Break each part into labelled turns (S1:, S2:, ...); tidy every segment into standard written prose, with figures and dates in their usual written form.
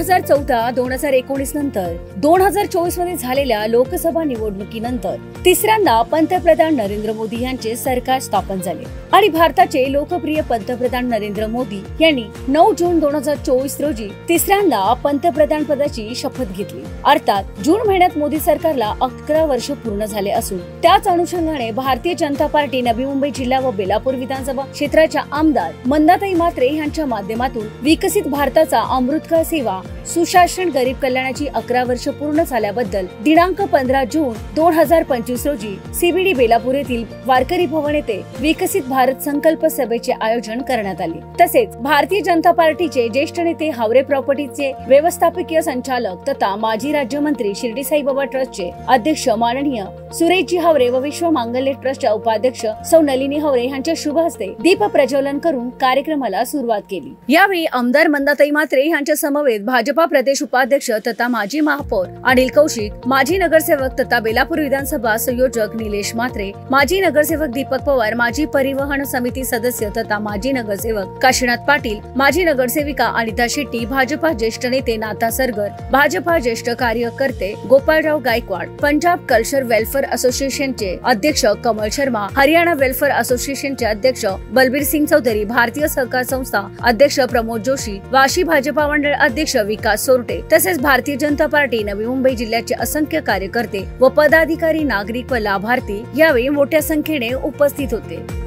S1: 2014-2019 नंतर 2024 मध्ये झालेल्या लोकसभा निवडणुकीनंतर तिसऱ्यांदा पंतप्रधान नरेंद्र मोदी यांचे सरकार स्थापन झाले आणि भारताचे लोकप्रिय पंतप्रधान नरेंद्र मोदी यांनी 9 जून 2024 रोजी तिसऱ्यांदा पंतप्रधान पदाची शपथ घेतली। अर्थात जून महिन्यात मोदी सरकारला 11 वर्ष पूर्ण झाले असून त्याच अनुषंगाने भारतीय जनता पार्टी नवी मुंबई जिल्हा व बेलापूर विधानसभा क्षेत्राच्या आमदार मंदाताई म्हात्रे यांच्या माध्यमातून विकसित भारताचा अमृतकाळ सेवा सुशासन गरीब कल्याणाची 11 वर्ष पूर्ण झाल्याबद्दल दिनांक 15 जून 2025 रोजी सीबीडी बेलापूर येथील वारकरी भवन येथे विकसित भारत संकल्प सभेचे आयोजन करण्यात आले। तसेच भारतीय जनता पार्टीचे ज्येष्ठ नेते हावरे प्रॉपर्टीचे व्यवस्थापकीय संचालक तथा माजी राज्यमंत्री शिर्डी साईबाबा ट्रस्टचे अध्यक्ष माननीय सुरेशजी हावरे व विश्व मांगल्य ट्रस्टच्या उपाध्यक्ष सौ नलिनी हावरे यांच्या शुभ हस्ते दीप प्रज्वलन करून कार्यक्रमाला सुरुवात केली। यावेळी आमदार मंदाताई म्हात्रे यांच्या समवेत भाजपा प्रदेश उपाध्यक्ष तथा माजी महापौर अनिल कौशिक, माजी नगरसेवक तथा बेलापूर विधानसभा संयोजक निलेश म्हात्रे, माजी नगरसेवक दीपक पवार, माजी परिवहन समिती सदस्य तथा माजी नगरसेवक काशीनाथ पाटील, माजी नगरसेविका अनिता शेट्टी, भाजपा ज्येष्ठ नेते नाथा सरगर, भाजपा ज्येष्ठ कार्यकर्ते गोपाळराव गायकवाड, पंजाब कल्चर वेलफेअर असोसिएशनचे अध्यक्ष कमल शर्मा, हरियाणा वेलफेअर असोसिएशनचे अध्यक्ष बलबीर सिंग चौधरी, भारतीय सहकार संस्था अध्यक्ष प्रमोद जोशी, वाशी भाजपा मंडळ अध्यक्ष विकास सोरटे तसेच भारतीय जनता पार्टी नवी मुंबई जिल्ह्याचे असंख्य कार्यकर्ते व पदाधिकारी, नागरिक व लाभार्थी यावेळी मोठ्या संख्येने उपस्थित होते।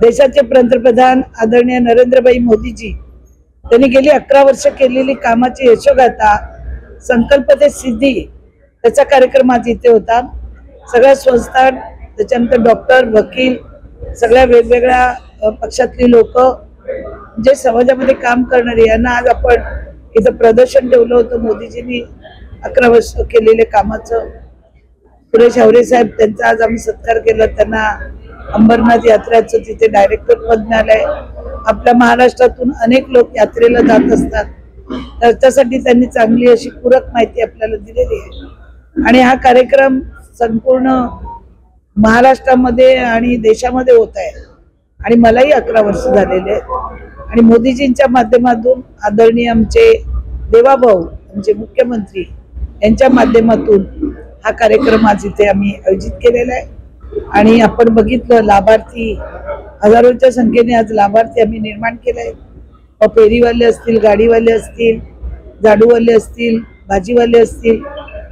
S2: देशाचे पंतप्रधान आदरणीय नरेंद्रभाई मोदीजी त्यांनी गेली 11 वर्ष केलेली कामाची यशोगाथा संकल्प ते सिद्धी त्याचा कार्यक्रम आज इथे होता। सगळ्या संस्था, त्याच्यानंतर डॉक्टर, वकील, सगळ्या वेगवेगळ्या पक्षातली लोक जे समाजामध्ये काम करणारे यांना आज आपण इथं प्रदर्शन ठेवलं होतं। मोदीजींनी 11 वर्ष केलेले कामाचं सुरेश हावरे साहेब त्यांचा आज आम्ही सत्कार केला। त्यांना अंबरनाथ यात्रेचं तिथे डायरेक्टर पद मिळालंय। आपल्या महाराष्ट्रातून अनेक लोक यात्रेला जात असतात, त्याच्यासाठी त्यांनी चांगली अशी पूरक माहिती आपल्याला दिलेली आहे आणि हा कार्यक्रम संपूर्ण महाराष्ट्रामध्ये आणि देशामध्ये होत आहे आणि मलाही 11 वर्ष झालेले आहेत आणि मोदीजींच्या माध्यमातून आदरणीय आमचे देवाभाऊ म्हणजे मुख्यमंत्री यांच्या माध्यमातून हा कार्यक्रम आज इथे आम्ही आयोजित केलेला आहे। आणि आपण बघितलं लाभार्थी हजारोच्या संख्येने आज लाभार्थी आम्ही निर्माण केले आहेत। फेरीवाले असतील, गाडीवाले असतील, झाडूवाले असतील, भाजीवाले असतील,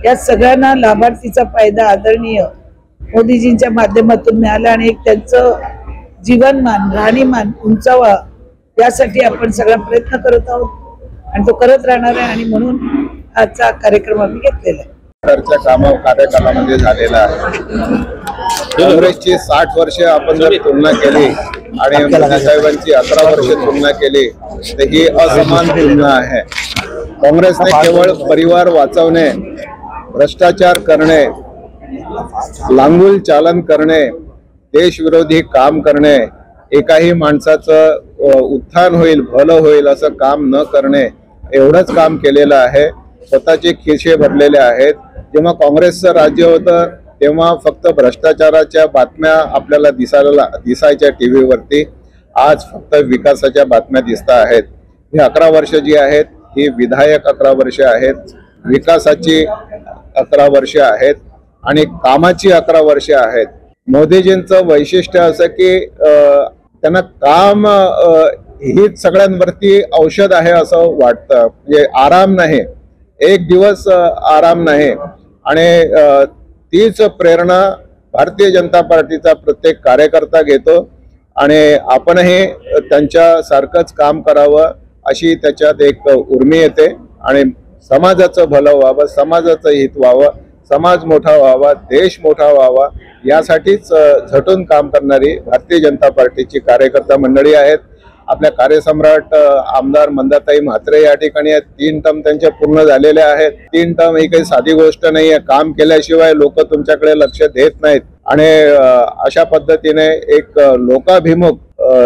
S2: या सगळ्यांना लाभार्थीचा फायदा आदरणीय मोदीजींच्या माध्यमातून मिळाला आणि एक त्यांचं जीवनमान राहणीमान उंचावा यासाठी आपण सगळा प्रयत्न करत आहोत आणि तो करत राहणार आहे। आणि म्हणून आजचा कार्यक्रम आम्ही घेतलेला आहे।
S3: सरकारच्या कार्यकालामध्ये झालेला आहे। काँग्रेसची 60 वर्षे आपण जर तुलना केली आणि मोदी साहेबांची 11 वर्षे तुलना केली तर ही असमान तुलना आहे। काँग्रेसने केवळ परिवार वाचवणे, भ्रष्टाचार करणे, लांगुल चालन करणे, देशविरोधी काम करणे, एकाही माणसाचं उत्थान होईल, भलं होईल असं काम न करणे, एवढंच काम केलेलं आहे। स्वतःचे खिसे भरलेले आहेत। जेव्हा काँग्रेसचं राज्य होतं तेव्हा फक्त भ्रष्टाचाराच्या बातम्या आपल्याला दिसायच्या टीव्ही वरती। आज फक्त विकासाच्या बातम्या दिसत आहेत। ही 11 वर्ष जी आहेत ही विधायक 11 वर्ष आहेत, विकासाची 11 वर्ष आहेत आणि कामाची 11 वर्ष आहेत। मोदीजींचं वैशिष्ट्य असं की त्यांना काम हीच सगळ्यांवरती औषध आहे असं वाटतं। म्हणजे आराम नाही, एक दिवस आराम नाही। आणि तीच प्रेरणा भारतीय जनता पार्टीचा प्रत्येक कार्यकर्ता घेतो आणि आपणही त्यांच्यासारखंच काम करावं अशी त्याच्यात एक उर्मी येते आणि समाजाचं भलं व्हावं, समाजाचं हित व्हावं, समाज मोठा व्हावा, देश मोठा व्हावा यासाठीच झटून काम करणारी भारतीय जनता पार्टीची कार्यकर्ता मंडळी आहेत। आपल्या कार्यसम्राट आमदार मंदाताई म्हात्रे या ठिकाणी आहेत। 3 टर्म त्यांचे पूर्ण झालेले आहेत। 3 टर्म ही काही साधी गोष्ट नाही आहे। काम केल्याशिवाय लोक तुमच्याकडे लक्ष देत नाहीत आणि अशा पद्धतीने एक लोकाभिमुख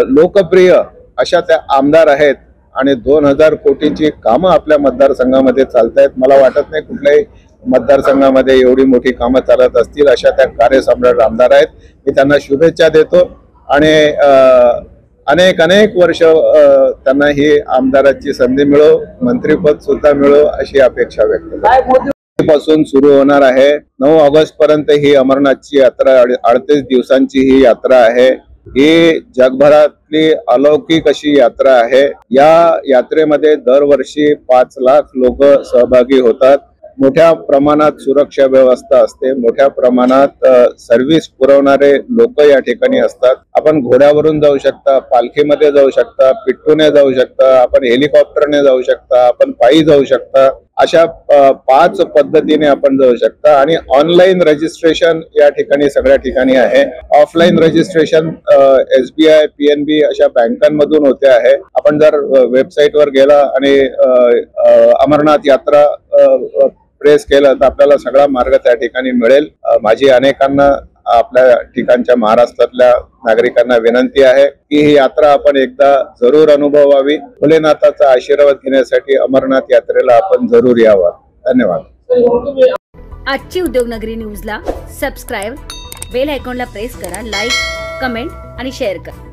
S3: लोकप्रिय अशा त्या आमदार आहेत आणि 2000 कोटीची कामं आपल्या मतदारसंघामध्ये चालत आहेत। मला वाटत नाही कुठल्याही मतदारसंघामध्ये एवढी मोठी कामं चालत असतील अशा त्या कार्यसम्राट आमदार आहेत। मी त्यांना शुभेच्छा देतो आणि अनेक वर्ष त्यांना ही आमदाराची संधी मिळो, मंत्रीपद सुद्धा मिळो अशी अपेक्षा व्यक्त करतो। पासून सुरू होणार आहे 9 ऑगस्ट पर्यंत ही अमरनाथची यात्रा 38 दिवसांची ही यात्रा आहे। ही जगभरातली अलौकिक अशी यात्रा आहे। या यात्रेमध्ये दरवर्षी 5 लाख लोक सहभागी होतात। मोठ्या प्रमाणात सुरक्षा व्यवस्था असते, मोठ्या प्रमाणात सर्व्हिस पुरवणारे लोक या ठिकाणी असतात। आपण घोड्यावरून जाऊ शकता, पालखीमध्ये जाऊ शकता, पिट्टूने जाऊ शकता, आपण हेलिकॉप्टरने जाऊ शकता, आपण पायी जाऊ शकता। अशा 5 पद्धतीने आपण जाऊ शकता आणि ऑनलाईन रजिस्ट्रेशन या ठिकाणी सगळ्या ठिकाणी आहे। ऑफलाईन रजिस्ट्रेशन SBI, PNB अशा बँकांमधून होते आहे। आपण जर वेबसाईटवर गेला आणि अमरनाथ यात्रा प्रेस केलं तर आपल्याला सगळा मार्ग त्या ठिकाणी मिळेल। माझी अनेकांना आपल्या ठिकाणच्या महाराष्ट्रातल्या नागरिकांना विनंती आहे की ही यात्रा आपण एकदा जरूर अनुभवावी। भोलेनाथाचा आशीर्वाद घेण्यासाठी अमरनाथ यात्रेला आपण जरूर यावं। धन्यवाद।
S1: आजची उद्योगनगरी न्यूजला सबस्क्राईब, बेल आयकॉनला प्रेस करा, लाईक, कमेंट आणि शेअर करा।